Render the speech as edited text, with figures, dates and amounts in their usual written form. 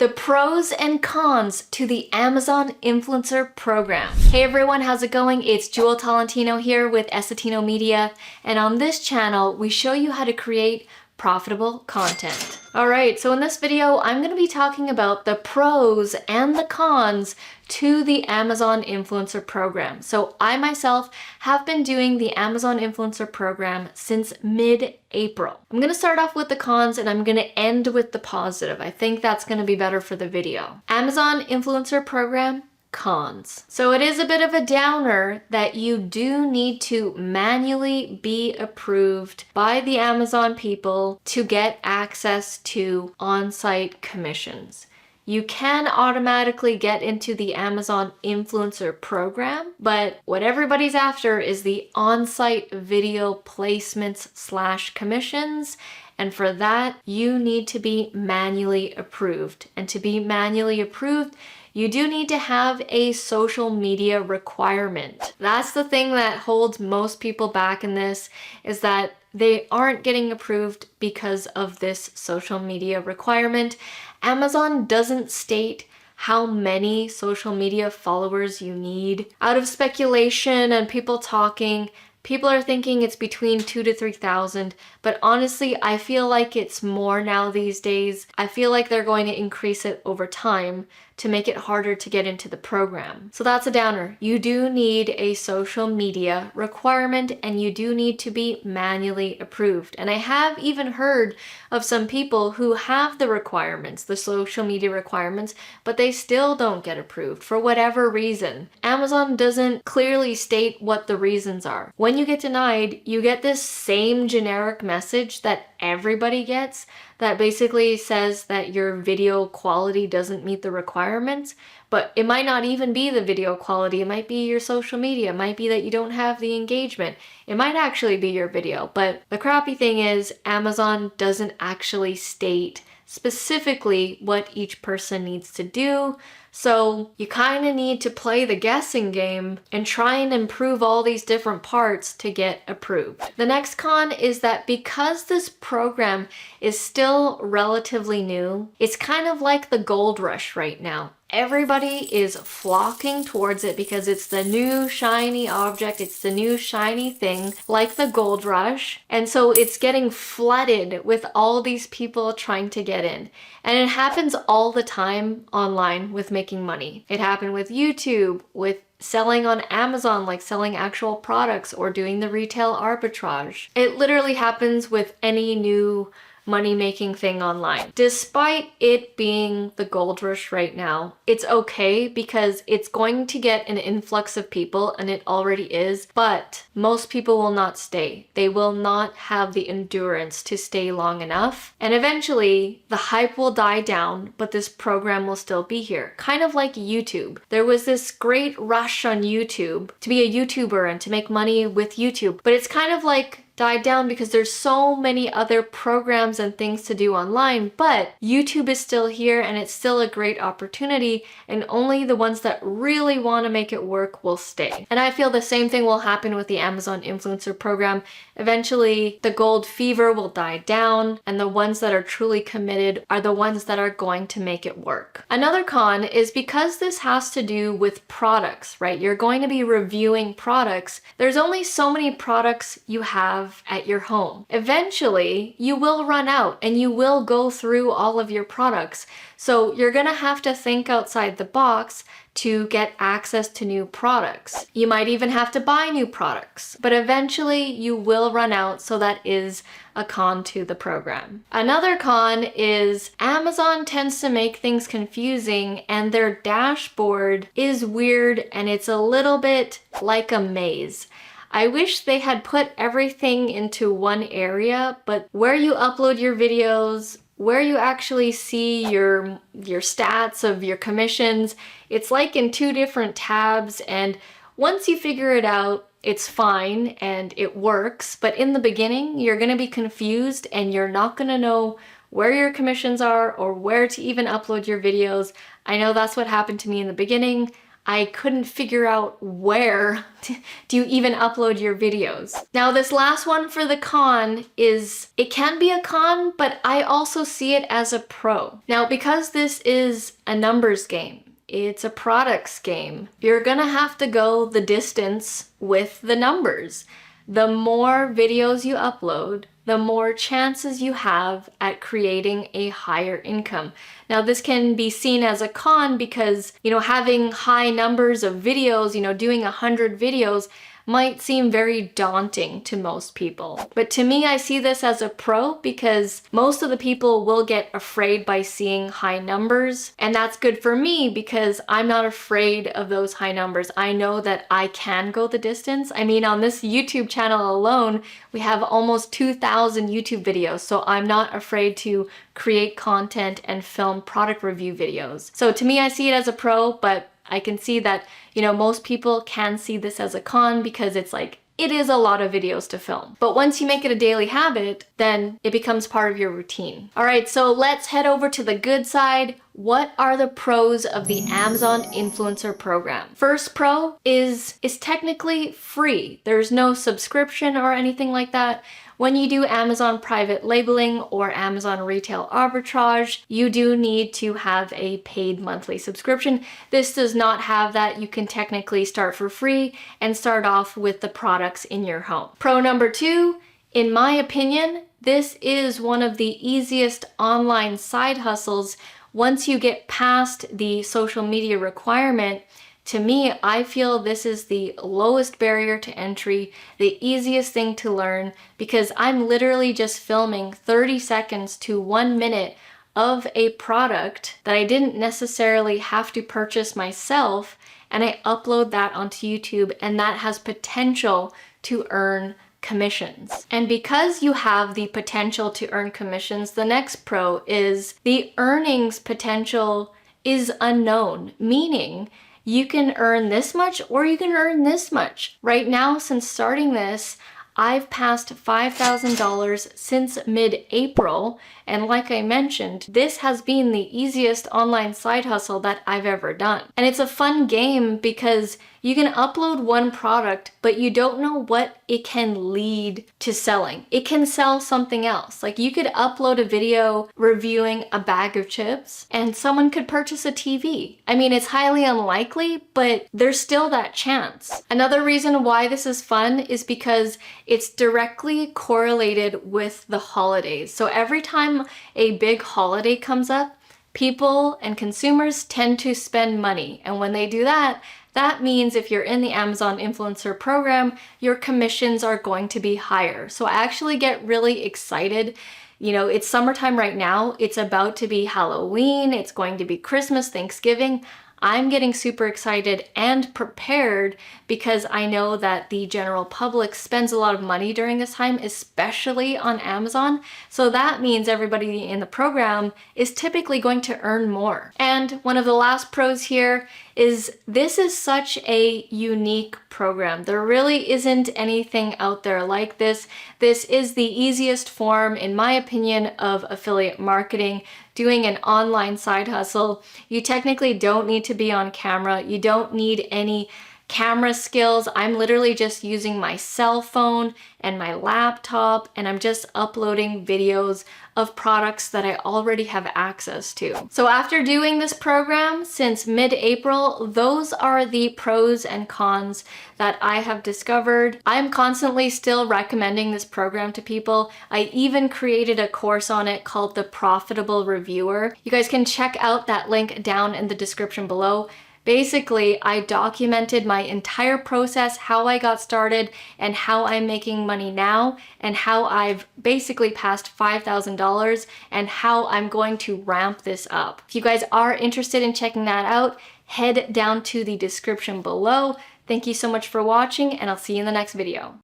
The pros and cons to the Amazon influencer program. Hey everyone, how's it going? It's Jewel Tolentino here with Essetinomedia, and on this channel, we show you how to create profitable content. Alright, so in this video, I'm going to be talking about the pros and the cons to the Amazon influencer program. So I myself have been doing the Amazon influencer program since mid-April. I'm going to start off with the cons and I'm going to end with the positive. I think that's going to be better for the video. Amazon influencer program, cons. So it is a bit of a downer that you do need to manually be approved by the Amazon people to get access to on-site commissions. You can automatically get into the Amazon influencer program, but what everybody's after is the on-site video placements / commissions. And for that, you need to be manually approved. And to be manually approved, you do need to have a social media requirement. That's the thing that holds most people back in this, is that they aren't getting approved because of this social media requirement. Amazon doesn't state how many social media followers you need. Out of speculation and people talking, people are thinking it's between 2,000 to 3,000, but honestly, I feel like it's more now these days. I feel like they're going to increase it over time to make it harder to get into the program. So that's a downer. You do need a social media requirement and you do need to be manually approved. And I have even heard of some people who have the requirements, the social media requirements, but they still don't get approved for whatever reason. Amazon doesn't clearly state what the reasons are. When you get denied, you get this same generic message that everybody gets that basically says that your video quality doesn't meet the requirements, but it might not even be the video quality. It might be your social media. It might be that you don't have the engagement. It might actually be your video. But the crappy thing is Amazon doesn't actually state specifically what each person needs to do. So you kind of need to play the guessing game and try and improve all these different parts to get approved. The next con is that because this program is still relatively new, it's kind of like the gold rush right now. Everybody is flocking towards it because it's the new shiny object, it's the new shiny thing, like the gold rush. And so it's getting flooded with all these people trying to get in. And it happens all the time online with making money. It happened with YouTube, with selling on Amazon, like selling actual products or doing the retail arbitrage. It literally happens with any new money-making thing online. Despite it being the gold rush right now, it's okay because it's going to get an influx of people, and it already is, but most people will not stay. They will not have the endurance to stay long enough, and eventually the hype will die down, but this program will still be here. Kind of like YouTube. There was this great rush on YouTube to be a YouTuber and to make money with YouTube, but it's kind of like died down because there's so many other programs and things to do online, but YouTube is still here and it's still a great opportunity, and only the ones that really want to make it work will stay. And I feel the same thing will happen with the Amazon influencer program. Eventually, the gold fever will die down, and the ones that are truly committed are the ones that are going to make it work. Another con is because this has to do with products, right? You're going to be reviewing products. There's only so many products you have at your home. Eventually, you will run out and you will go through all of your products. So you're gonna have to think outside the box to get access to new products. You might even have to buy new products, but eventually you will run out, so that is a con to the program. Another con is Amazon tends to make things confusing, and their dashboard is weird and it's a little bit like a maze. I wish they had put everything into one area, but where you upload your videos, where you actually see your stats of your commissions, it's like in two different tabs, and once you figure it out, it's fine and it works, but in the beginning, you're gonna be confused and you're not gonna know where your commissions are or where to even upload your videos. I know that's what happened to me in the beginning. I couldn't figure out where do you even upload your videos. Now this last one for the con is, it can be a con, but I also see it as a pro. Now because this is a numbers game, it's a products game, you're gonna have to go the distance with the numbers. The more videos you upload, the more chances you have at creating a higher income. Now this can be seen as a con because, having high numbers of videos, doing 100 videos might seem very daunting to most people. But to me, I see this as a pro because most of the people will get afraid by seeing high numbers. And that's good for me because I'm not afraid of those high numbers. I know that I can go the distance. I mean, on this YouTube channel alone, we have almost 2,000 YouTube videos. So I'm not afraid to create content and film product review videos. So to me, I see it as a pro, but I can see that, most people can see this as a con because it's like, it is a lot of videos to film. But once you make it a daily habit, then it becomes part of your routine. All right, so let's head over to the good side. What are the pros of the Amazon Influencer Program? First pro is technically free. There's no subscription or anything like that. When you do Amazon private labeling or Amazon retail arbitrage, you do need to have a paid monthly subscription. This does not have that. You can technically start for free and start off with the products in your home. Pro number two, in my opinion, this is one of the easiest online side hustles once you get past the social media requirement. To me, I feel this is the lowest barrier to entry, the easiest thing to learn, because I'm literally just filming 30 seconds to 1 minute of a product that I didn't necessarily have to purchase myself, and I upload that onto YouTube, and that has potential to earn commissions. And because you have the potential to earn commissions, the next pro is the earnings potential is unknown, meaning you can earn this much or you can earn this much. Right now, since starting this, I've passed $5,000 since mid-April, and like I mentioned, this has been the easiest online side hustle that I've ever done. And it's a fun game because you can upload one product, but you don't know what it can lead to selling. It can sell something else. Like you could upload a video reviewing a bag of chips and someone could purchase a TV. I mean, it's highly unlikely, but there's still that chance. Another reason why this is fun is because it's directly correlated with the holidays. So every time a big holiday comes up, people and consumers tend to spend money. And when they do that, that means if you're in the Amazon Influencer Program, your commissions are going to be higher. So I actually get really excited. It's summertime right now. It's about to be Halloween. It's going to be Christmas, Thanksgiving. I'm getting super excited and prepared because I know that the general public spends a lot of money during this time, especially on Amazon. So that means everybody in the program is typically going to earn more. And one of the last pros here is this is such a unique program. There really isn't anything out there like this. This is the easiest form, in my opinion, of affiliate marketing, doing an online side hustle. You technically don't need to be on camera. You don't need any camera skills. I'm literally just using my cell phone and my laptop, and I'm just uploading videos of products that I already have access to. So after doing this program since mid-April, those are the pros and cons that I have discovered. I'm constantly still recommending this program to people. I even created a course on it called The Profitable Reviewer. You guys can check out that link down in the description below. Basically, I documented my entire process, how I got started and how I'm making money now, and how I've basically passed $5,000 and how I'm going to ramp this up. If you guys are interested in checking that out, head down to the description below. Thank you so much for watching, and I'll see you in the next video.